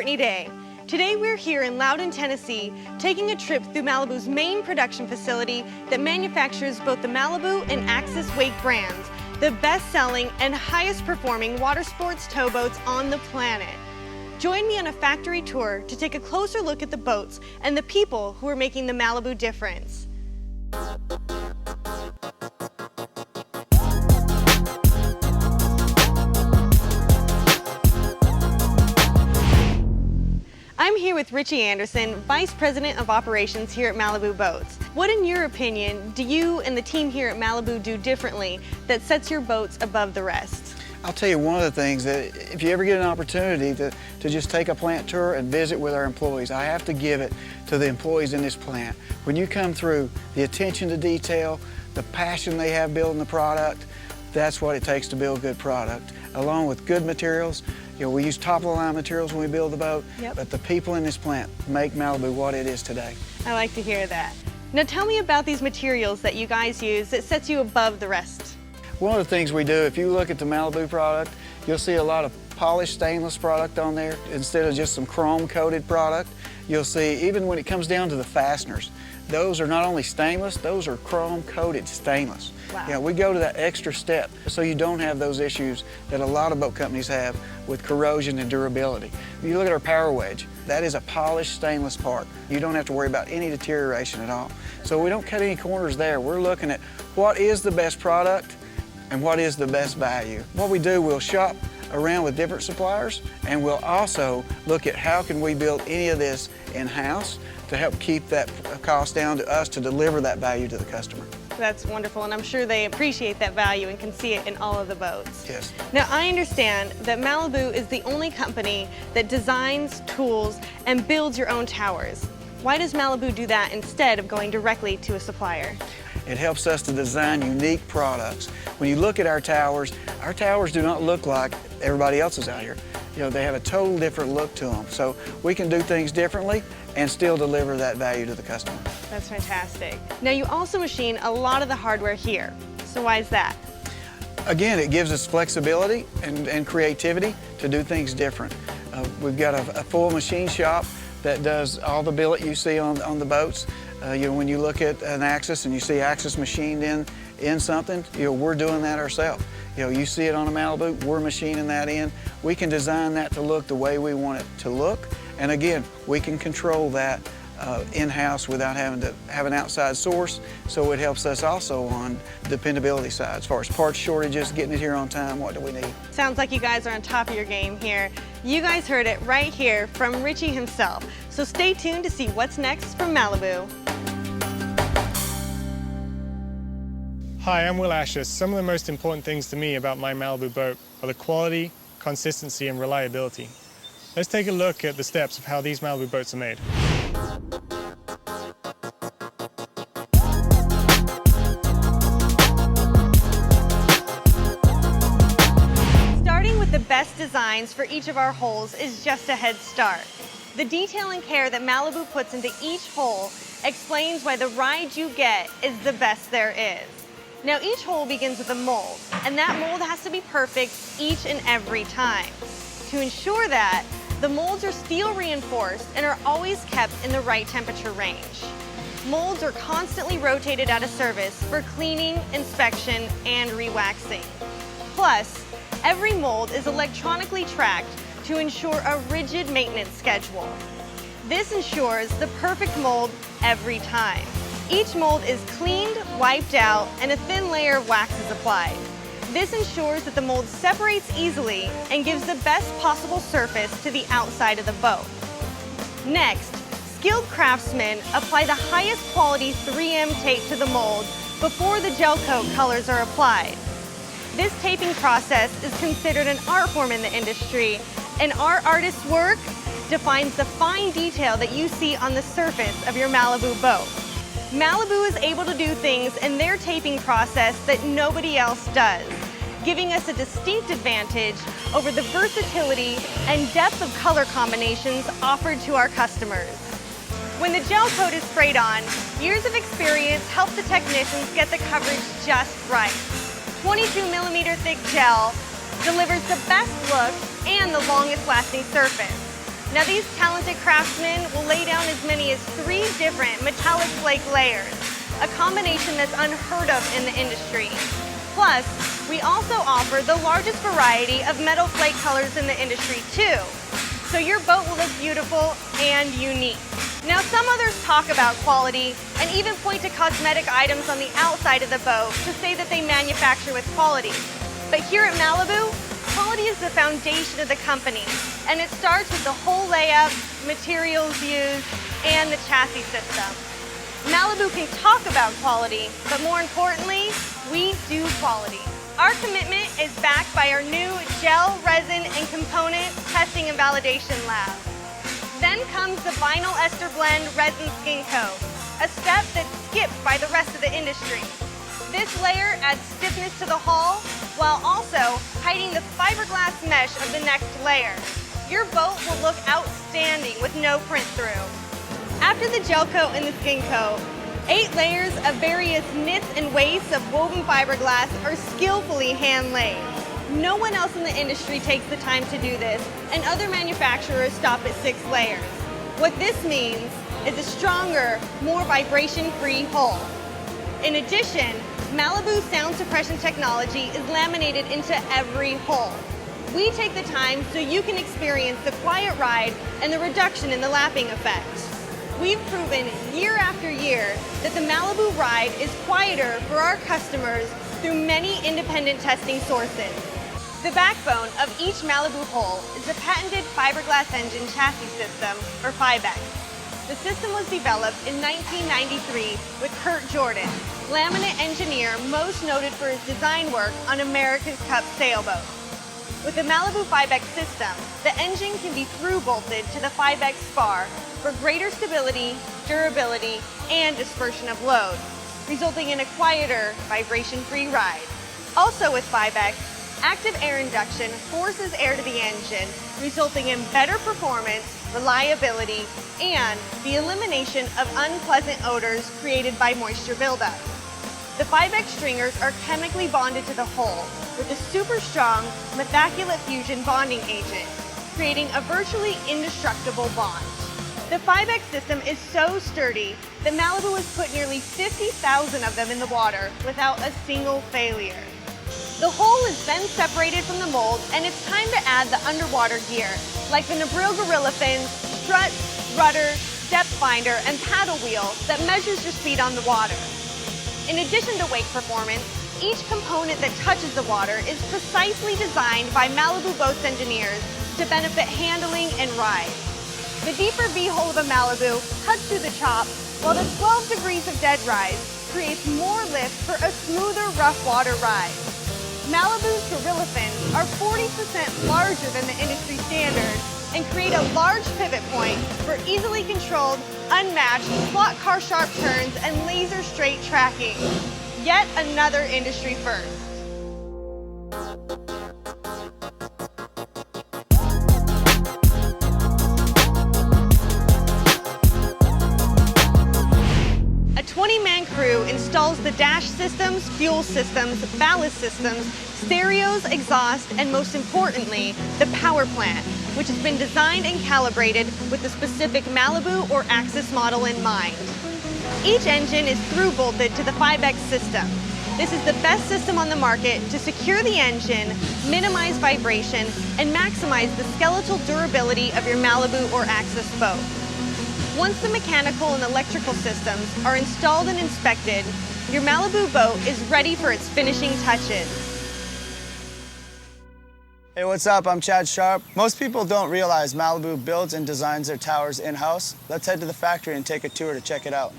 Courtney Day. Today we're here in Loudon, Tennessee, taking a trip through Malibu's main production facility that manufactures both the Malibu and Axis Wake brands, the best-selling and highest-performing water sports towboats on the planet. Join me on a factory tour to take a closer look at the boats and the people who are making the Malibu difference. I'm here with Richie Anderson, Vice President of Operations here at Malibu Boats. What, in your opinion, do you and the team here at Malibu do differently that sets your boats above the rest? I'll tell you one of the things that if you ever get an opportunity to just take a plant tour and visit with our employees, I have to give it to the employees in this plant. When you come through, the attention to detail, the passion they have building the product, that's what it takes to build good product. Along with good materials, you know, we use top-of-the-line materials when we build the boat, but the people in this plant make Malibu what it is today. I like to hear that. Now tell me about these materials that you guys use that sets you above the rest. One of the things we do, if you look at the Malibu product, you'll see a lot of polished stainless product on there instead of just some chrome-coated product. You'll see, even when it comes down to the fasteners, those are not only stainless, those are chrome-coated stainless. Wow. You know, we go to that extra step so you don't have those issues that a lot of boat companies have with corrosion and durability. If you look at our power wedge, that is a polished stainless part. You don't have to worry about any deterioration at all. So we don't cut any corners there. We're looking at what is the best product and what is the best value. What we do, we'll shop around with different suppliers, and we'll also look at how can we build any of this in-house to help keep that cost down to us to deliver that value to the customer. That's wonderful, and I'm sure they appreciate that value and can see it in all of the boats. Yes. Now, I understand that Malibu is the only company that designs, tools, and builds your own towers. Why does Malibu do that instead of going directly to a supplier? It helps us to design unique products. When you look at our towers do not look like everybody else's out here. You know, they have a total different look to them. So we can do things differently and still deliver that value to the customer. That's fantastic. Now, you also machine a lot of the hardware here. So why is that? Again, it gives us flexibility and creativity to do things different. We've got a full machine shop that does all the billet you see on the boats. You know, when you look at an Axis and you see Axis machined in something, you know, we're doing that ourselves. You know, you see it on a Malibu, we're machining that in. We can design that to look the way we want it to look. And again, we can control that in-house without having to have an outside source. So it helps us also on the dependability side. As far as parts shortages, getting it here on time, what do we need? Sounds like you guys are on top of your game here. You guys heard it right here from Richie himself. So stay tuned to see what's next from Malibu. Hi, I'm Will Asher. Some of the most important things to me about my Malibu boat are the quality, consistency, and reliability. Let's take a look at the steps of how these Malibu boats are made. Starting with the best designs for each of our holes is just a head start. The detail and care that Malibu puts into each hole explains why the ride you get is the best there is. Now, each hole begins with a mold, and that mold has to be perfect each and every time. To ensure that, the molds are steel reinforced and are always kept in the right temperature range. Molds are constantly rotated out of service for cleaning, inspection, and re-waxing. Plus, every mold is electronically tracked to ensure a rigid maintenance schedule. This ensures the perfect mold every time. Each mold is cleaned, wiped out, and a thin layer of wax is applied. This ensures that the mold separates easily and gives the best possible surface to the outside of the boat. Next, skilled craftsmen apply the highest quality 3M tape to the mold before the gel coat colors are applied. This taping process is considered an art form in the industry, and our artist's work defines the fine detail that you see on the surface of your Malibu boat. Malibu is able to do things in their taping process that nobody else does, giving us a distinct advantage over the versatility and depth of color combinations offered to our customers. When the gel coat is sprayed on, years of experience help the technicians get the coverage just right. 22mm thick gel delivers the best look and the longest lasting surface. Now these talented craftsmen will lay down as many as 3 different metallic flake layers, a combination that's unheard of in the industry. Plus, we also offer the largest variety of metal flake colors in the industry too. So your boat will look beautiful and unique. Now some others talk about quality and even point to cosmetic items on the outside of the boat to say that they manufacture with quality. But here at Malibu, quality is the foundation of the company, and it starts with the whole layup, materials used, and the chassis system. Malibu can talk about quality, but more importantly, we do quality. Our commitment is backed by our new gel, resin, and component testing and validation lab. Then comes the vinyl ester blend resin skin coat, a step that's skipped by the rest of the industry. This layer adds stiffness to the hull while also hiding the fiberglass mesh of the next layer. Your boat will look outstanding with no print through. After the gel coat and the skin coat, 8 layers of various knits and waists of woven fiberglass are skillfully hand-laid. No one else in the industry takes the time to do this, and other manufacturers stop at 6 layers. What this means is a stronger, more vibration-free hull. In addition, Malibu sound suppression technology is laminated into every hull. We take the time so you can experience the quiet ride and the reduction in the lapping effect. We've proven year after year that the Malibu ride is quieter for our customers through many independent testing sources. The backbone of each Malibu hull is the patented fiberglass engine chassis system, or FIBEX. The system was developed in 1993 with Kurt Jordan, laminate engineer most noted for his design work on America's Cup sailboats. With the Malibu FIBEX system, the engine can be through-bolted to the FIBEX spar for greater stability, durability, and dispersion of load, resulting in a quieter, vibration-free ride. Also with FIBEX, active air induction forces air to the engine, resulting in better performance, reliability, and the elimination of unpleasant odors created by moisture buildup. The FIBEX stringers are chemically bonded to the hull with a super strong methaculate fusion bonding agent, creating a virtually indestructible bond. The FIBEX system is so sturdy that Malibu has put nearly 50,000 of them in the water without a single failure. The hull is then separated from the mold, and it's time to add the underwater gear, like the Nabril Gorilla fins, strut, rudder, depth finder, and paddle wheel that measures your speed on the water. In addition to wake performance, each component that touches the water is precisely designed by Malibu Boats engineers to benefit handling and ride. The deeper V-hole of a Malibu cuts through the chop, while the 12 degrees of dead rise creates more lift for a smoother, rough water ride. Malibu's Gorilla fins are 40% larger than the industry standard and create a large pivot point for easily controlled, unmatched, slot car sharp turns and laser straight tracking. Yet another industry first. A 20-man crew installs the dash systems, fuel systems, ballast systems, stereos, exhaust, and most importantly, the power plant, which has been designed and calibrated with the specific Malibu or Axis model in mind. Each engine is through-bolted to the FIBEX system. This is the best system on the market to secure the engine, minimize vibration, and maximize the skeletal durability of your Malibu or Axis boat. Once the mechanical and electrical systems are installed and inspected, your Malibu boat is ready for its finishing touches. Hey, what's up? I'm Chad Sharp. Most people don't realize Malibu builds and designs their towers in-house. Let's head to the factory and take a tour to check it out.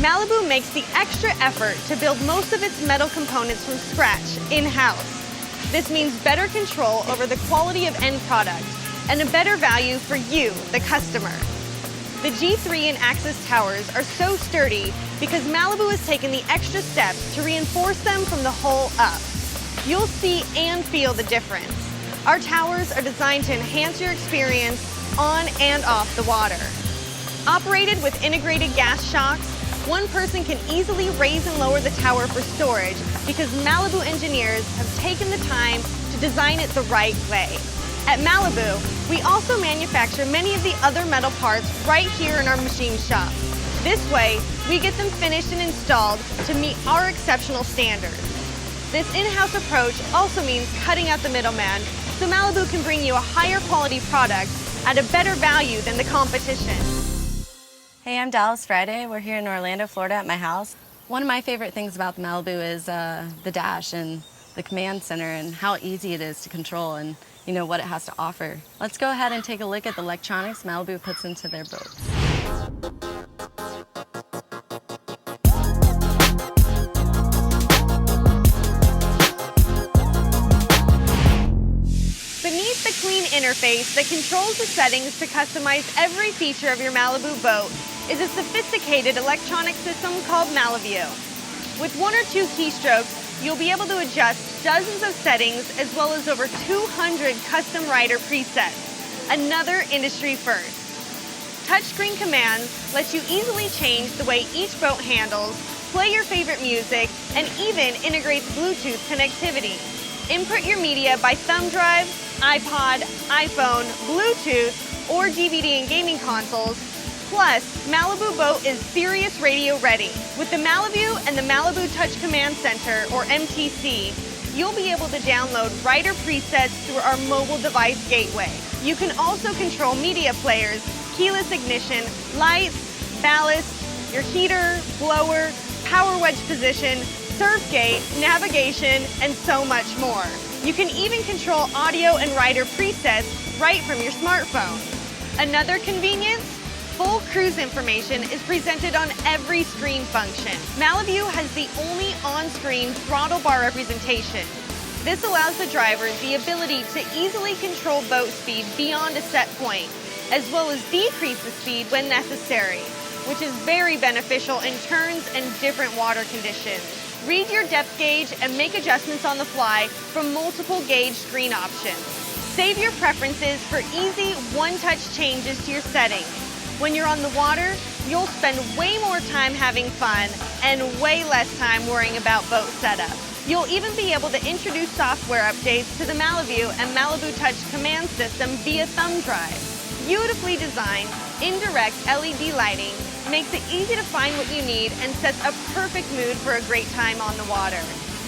Malibu makes the extra effort to build most of its metal components from scratch in-house. This means better control over the quality of end product and a better value for you, the customer. The G3 and Axis towers are so sturdy because Malibu has taken the extra steps to reinforce them from the hull up. You'll see and feel the difference. Our towers are designed to enhance your experience on and off the water. Operated with integrated gas shocks, One person can easily raise and lower the tower for storage because Malibu engineers have taken the time to design it the right way. At Malibu, we also manufacture many of the other metal parts right here in our machine shop. This way, we get them finished and installed to meet our exceptional standards. This in-house approach also means cutting out the middleman, so Malibu can bring you a higher quality product at a better value than the competition. Hey, I'm Dallas Friday. We're here in Orlando, Florida at my house. One of my favorite things about the Malibu is the dash and the command center and how easy it is to control and what it has to offer. Let's go ahead and take a look at the electronics Malibu puts into their boats. Beneath the clean interface that controls the settings to customize every feature of your Malibu boat is a sophisticated electronic system called Malibu. With one or two keystrokes, you'll be able to adjust dozens of settings as well as over 200 custom rider presets, another industry first. Touchscreen commands let you easily change the way each boat handles, play your favorite music, and even integrates Bluetooth connectivity. Input your media by thumb drive, iPod, iPhone, Bluetooth, or DVD and gaming consoles. Plus, Malibu Boat is Sirius radio ready. With the Malibu and the Malibu Touch Command Center, or MTC, you'll be able to download rider presets through our mobile device gateway. You can also control media players, keyless ignition, lights, ballast, your heater, blower, power wedge position, surf gate, navigation, and so much more. You can even control audio and rider presets right from your smartphone. Another convenience? Full cruise information is presented on every screen function. Malibu has the only on-screen throttle bar representation. This allows the drivers the ability to easily control boat speed beyond a set point, as well as decrease the speed when necessary, which is very beneficial in turns and different water conditions. Read your depth gauge and make adjustments on the fly from multiple gauge screen options. Save your preferences for easy one-touch changes to your settings. When you're on the water, you'll spend way more time having fun and way less time worrying about boat setup. You'll even be able to introduce software updates to the Malibu and Malibu Touch command system via thumb drive. Beautifully designed, indirect LED lighting makes it easy to find what you need and sets a perfect mood for a great time on the water.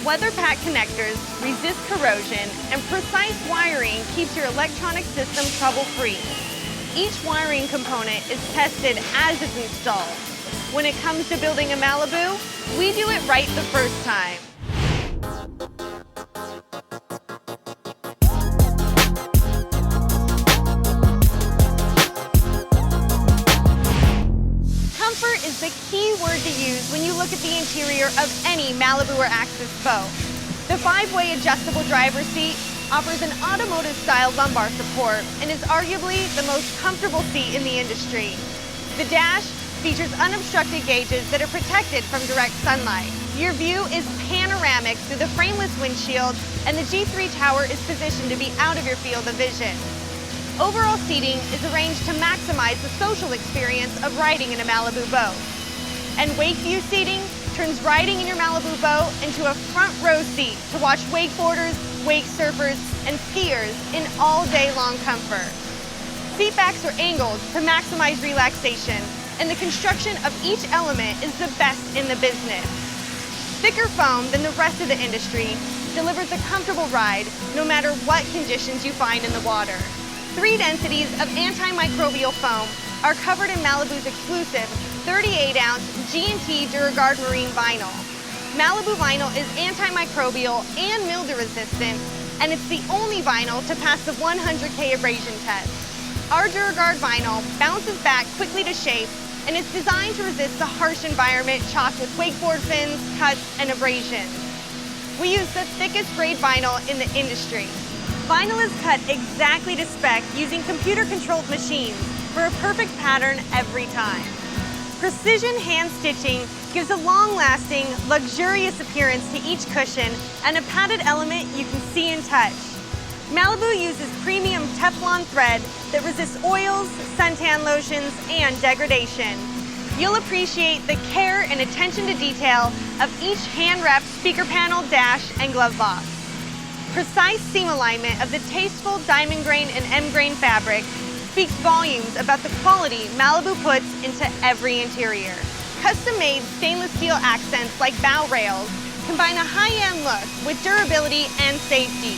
Weather-packed connectors resist corrosion, and precise wiring keeps your electronic system trouble-free. Each wiring component is tested as it's installed. When it comes to building a Malibu, we do it right the first time. Comfort is the key word to use when you look at the interior of any Malibu or Axis boat. The 5-way adjustable driver's seat offers an automotive-style lumbar support and is arguably the most comfortable seat in the industry. The dash features unobstructed gauges that are protected from direct sunlight. Your view is panoramic through the frameless windshield, and the G3 tower is positioned to be out of your field of vision. Overall seating is arranged to maximize the social experience of riding in a Malibu boat. And wake view seating turns riding in your Malibu boat into a front row seat to watch wakeboarders, wake surfers, and skiers in all day long comfort. Seat backs are angled to maximize relaxation, and the construction of each element is the best in the business. Thicker foam than the rest of the industry delivers a comfortable ride no matter what conditions you find in the water. 3 densities of antimicrobial foam are covered in Malibu's exclusive 38-ounce G&T Duragard Marine vinyl. Malibu vinyl is antimicrobial and mildew resistant, and it's the only vinyl to pass the 100K abrasion test. Our Duragard vinyl bounces back quickly to shape, and it's designed to resist the harsh environment chocked with wakeboard fins, cuts, and abrasions. We use the thickest grade vinyl in the industry. Vinyl is cut exactly to spec using computer-controlled machines for a perfect pattern every time. Precision hand stitching gives a long-lasting, luxurious appearance to each cushion and a padded element you can see and touch. Malibu uses premium Teflon thread that resists oils, suntan lotions, and degradation. You'll appreciate the care and attention to detail of each hand-wrapped speaker panel, dash, and glove box. Precise seam alignment of the tasteful diamond grain and M grain fabric speaks volumes about the quality Malibu puts into every interior. Custom-made stainless steel accents like bow rails combine a high-end look with durability and safety.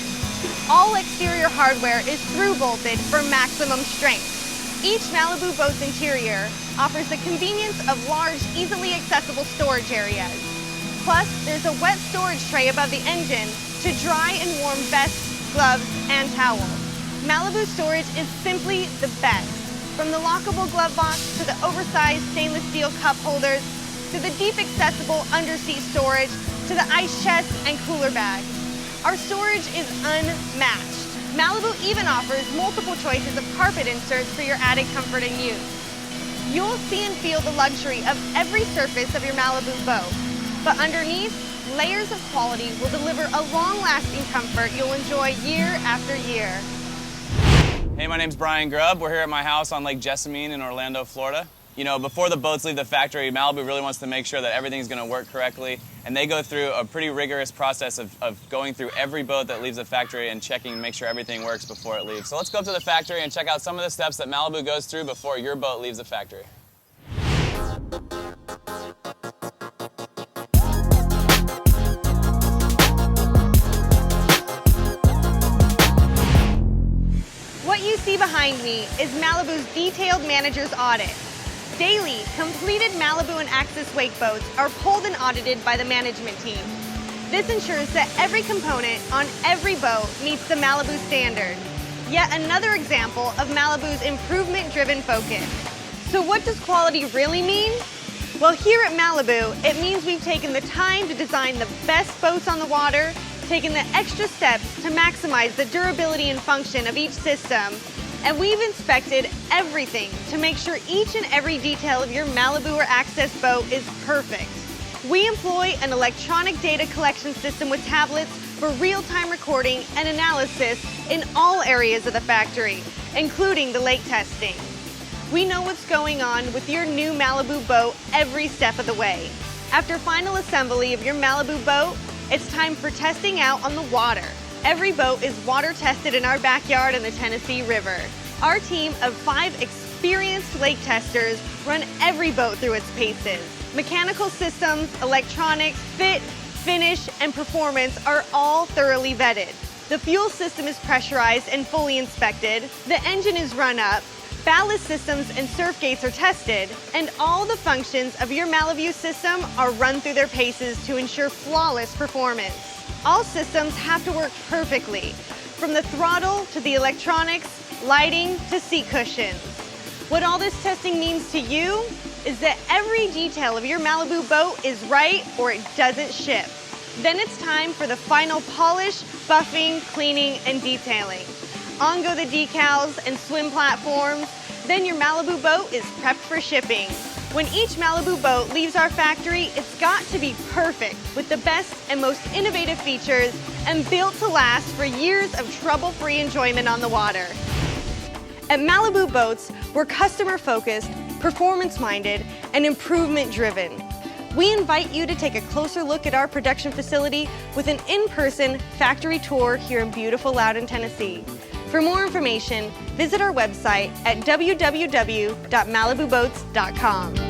All exterior hardware is through-bolted for maximum strength. Each Malibu Boats interior offers the convenience of large, easily accessible storage areas. Plus, there's a wet storage tray above the engine to dry and warm vests, gloves, and towels. Malibu storage is simply the best. From the lockable glove box to the oversized stainless steel cup holders, to the deep accessible underseat storage, to the ice chest and cooler bag. Our storage is unmatched. Malibu even offers multiple choices of carpet inserts for your added comfort and use. You'll see and feel the luxury of every surface of your Malibu boat, but underneath, layers of quality will deliver a long-lasting comfort you'll enjoy year after year. Hey, my name's Brian Grubb. We're here at my house on Lake Jessamine in Orlando, Florida. You know, before the boats leave the factory, Malibu really wants to make sure that everything's going to work correctly, and they go through a pretty rigorous process of going through every boat that leaves the factory and checking to make sure everything works before it leaves. So let's go up to the factory and check out some of the steps that Malibu goes through before your boat leaves the factory. What you see behind me is Malibu's detailed manager's audit. Daily, completed Malibu and Axis wake boats are pulled and audited by the management team. This ensures that every component on every boat meets the Malibu standard. Yet another example of Malibu's improvement-driven focus. So what does quality really mean? Well, here at Malibu, it means we've taken the time to design the best boats on the water, taken the extra steps to maximize the durability and function of each system, and we've inspected everything to make sure each and every detail of your Malibu or Access boat is perfect. We employ an electronic data collection system with tablets for real-time recording and analysis in all areas of the factory, including the lake testing. We know what's going on with your new Malibu boat every step of the way. After final assembly of your Malibu boat, it's time for testing out on the water. Every boat is water tested in our backyard in the Tennessee River. Our team of 5 experienced lake testers run every boat through its paces. Mechanical systems, electronics, fit, finish, and performance are all thoroughly vetted. The fuel system is pressurized and fully inspected. The engine is run up. Ballast systems and surf gates are tested, and all the functions of your Malibu system are run through their paces to ensure flawless performance. All systems have to work perfectly, from the throttle to the electronics, lighting to seat cushions. What all this testing means to you is that every detail of your Malibu boat is right or it doesn't ship. Then it's time for the final polish, buffing, cleaning, and detailing. On go the decals and swim platforms, then your Malibu boat is prepped for shipping. When each Malibu boat leaves our factory, it's got to be perfect with the best and most innovative features and built to last for years of trouble-free enjoyment on the water. At Malibu Boats, we're customer-focused, performance-minded, and improvement-driven. We invite you to take a closer look at our production facility with an in-person factory tour here in beautiful Loudon, Tennessee. For more information, visit our website at www.malibuboats.com.